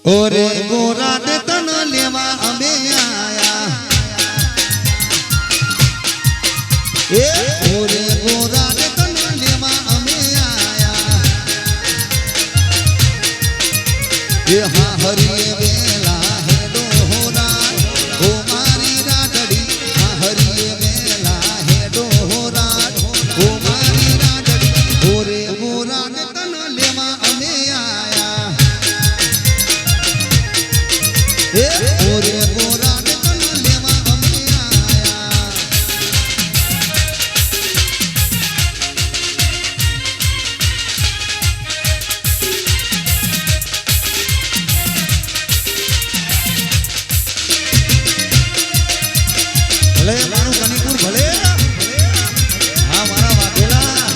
ઓરે ગોરા દે તન લેવા અમે આયા એ ઓરે ગોરા દે તન લેવા અમે આયા એ હા હરિયે વેલા હેડો હોરા ઓ મારી રાડડી હા હરિયે વેલા હેડો હોરા ઓ મારી રાડડી ઓરે ગોરા દે તન લેવા અમે આયા એ ઓરે ગોરા દે તન લેવા અમે આયા ભલે મારું કનીપુર ભલે હા મારા વાઘેલા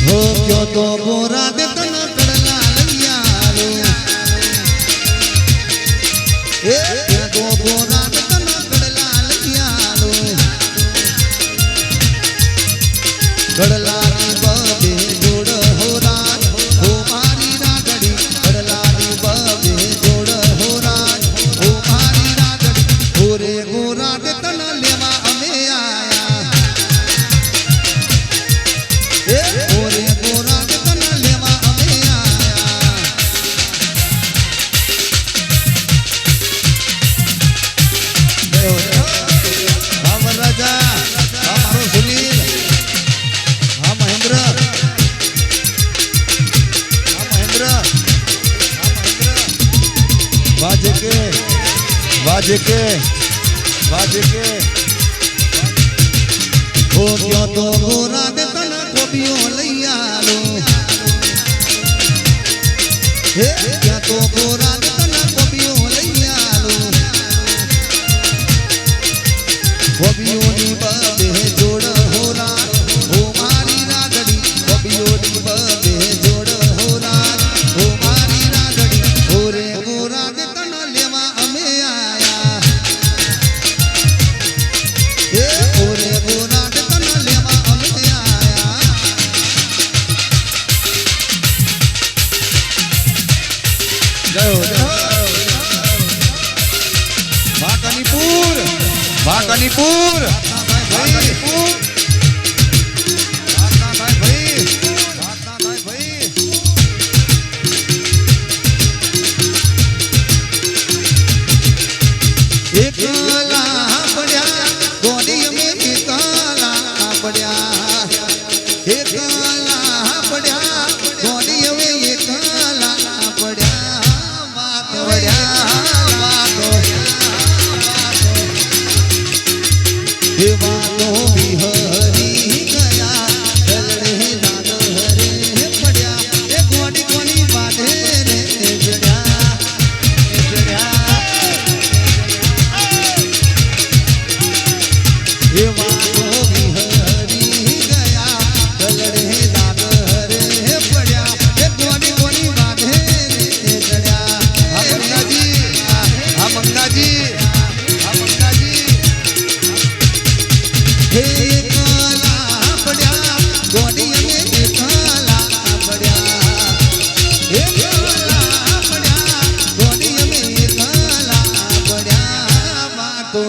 હો ક્યો તો ગોરા દે તન કડલા લૈયાલો એ ક્યો તો ગોરા દે તન કડલા લૈયાલો કડલાની બબે જોડ હોરા ઓ મારી રાગડી કડલાની બબે જોડ હોરા ઓ મારી રાગડી ઓરે ગોરા દે તન લેવા અમે આયા એ ઓરે ગોરા દે તન લેવા અમે આયા હા વરરાજા હા મારો સુનિલ હા મહેન્દ્ર વાજે કે ઓ ક્યો તો ગોરા દે તન કોબીઓ લઈ આલો હે ક્યાં તો ગોરા દે તન કોબીઓ લઈ આલો કોબીઓની બબે જોડ હોરા ઓ મારી રાગડી કોબીઓની બબે જોડ હોરા ઓ મારી રાગડી ઓરે ગોરા દે તન લેવા અમે આયા એ ઓરે ગોરા દે તન લેવા અમે આયા જયો વાકનીપુર એકલા પડ્યા ગોડી અમે એકલા પડ્યા એકલા પડ્યા ગોડી અમે એકલા પડ્યા વાત હે વાતો બિહરી ગયા દલડે નાદ હરે પડ્યા એ ગોડી કોની બાધે રે જડ્યા એ વાતો બિહરી ગયા દલડે નાદ હરે પડ્યા એ ગોડી કોની બાધે રે જડ્યા હા મંગાજી હે એકલા પડ્યા ગોડી અમે એકલા પડ્યા એકલા પડ્યા ગોડી અમે એકલા પડ્યા વાતો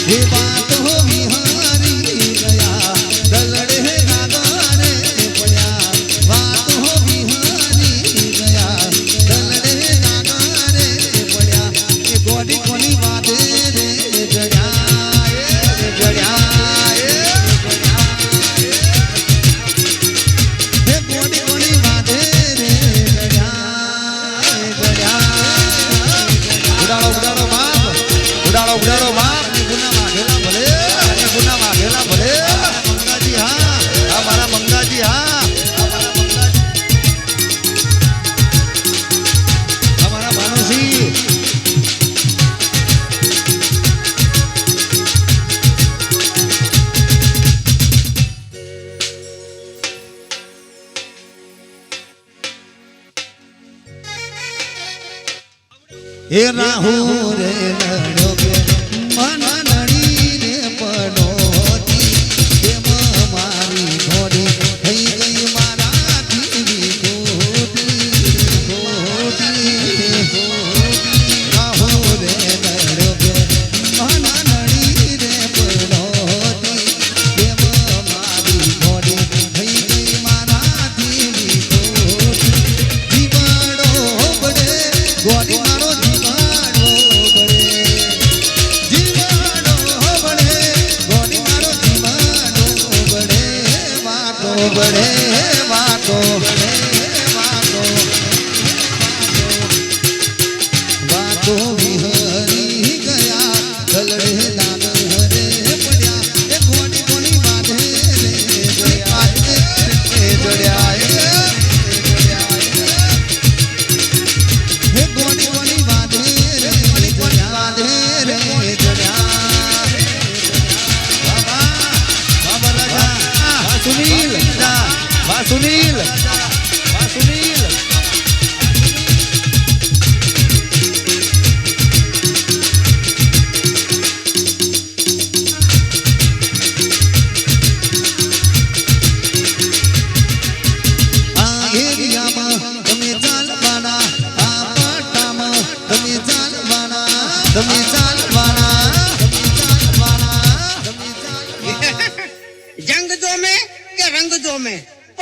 હે વાતો વિહારી ગયા દલડે નાગરે પડ્યા વાતો વિહારી ગયા દલડે નાગરે પડ્યા એ ગોડી કોની વાદે રે જડ્યા હે ગોડી કોની વાદે રે જડ્યા ઉડાડો બાપ ગુના માગેલા ભલે મંગાજી હા મારા મંગાજી હા મારા ભાનુસી એ રાહુ રે લડો કે મન નડી રે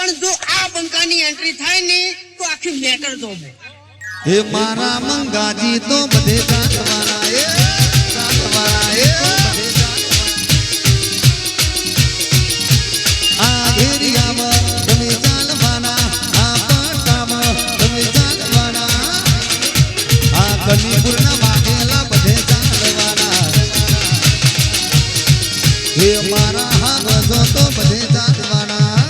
પણ જો આ બંકાની એન્ટ્રી થાય ને તો આખી મેટર જોબે હે મારા મંગાજી તો બધે જાતવાના એ જાતવાના એ આ એરિયામાં તમે ચાલવાના આ પાટામાં તમે ચાલવાના આ કલીપુરના વાઘેલા બધે ચાલવાના હે મારા હાગજો તો બધે ચાલવાના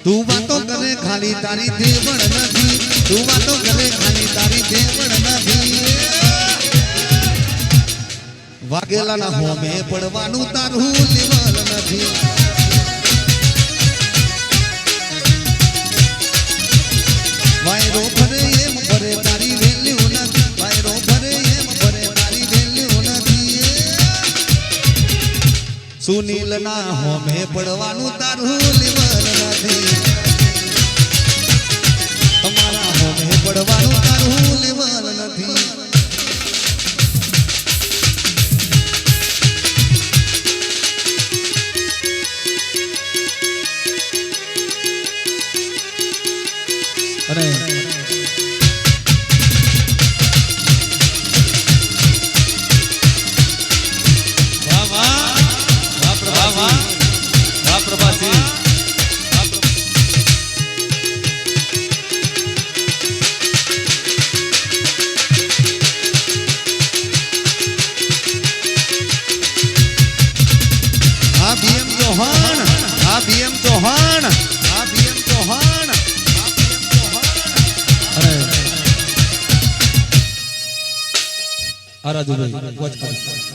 તું વાતો કરે ખાલી તારી દેવણ નથી તું વાતો કરે ખાલી તારી દેવણ નથી વાઘેલાના હોમે પડવાનું તારું લેવલ નથી વાયરો ભરે એમ ભરે તારી વેલ્યુ નથી વાયરો ભરે એમ ભરે તારી વેલ્યુ નથી સુનિલના હોમે પડવાનું તારું લેવલ નથી તમારા હોમે પડવાનું તારું લેવલ નથી અને વાહ વાહ વાહ પ્રભાસી આ બીએમ ચૌહાણ આ બીએમ ચૌહાણ આ બીએમ ચૌહાણ આ રાજુભાઈ વોચ કરો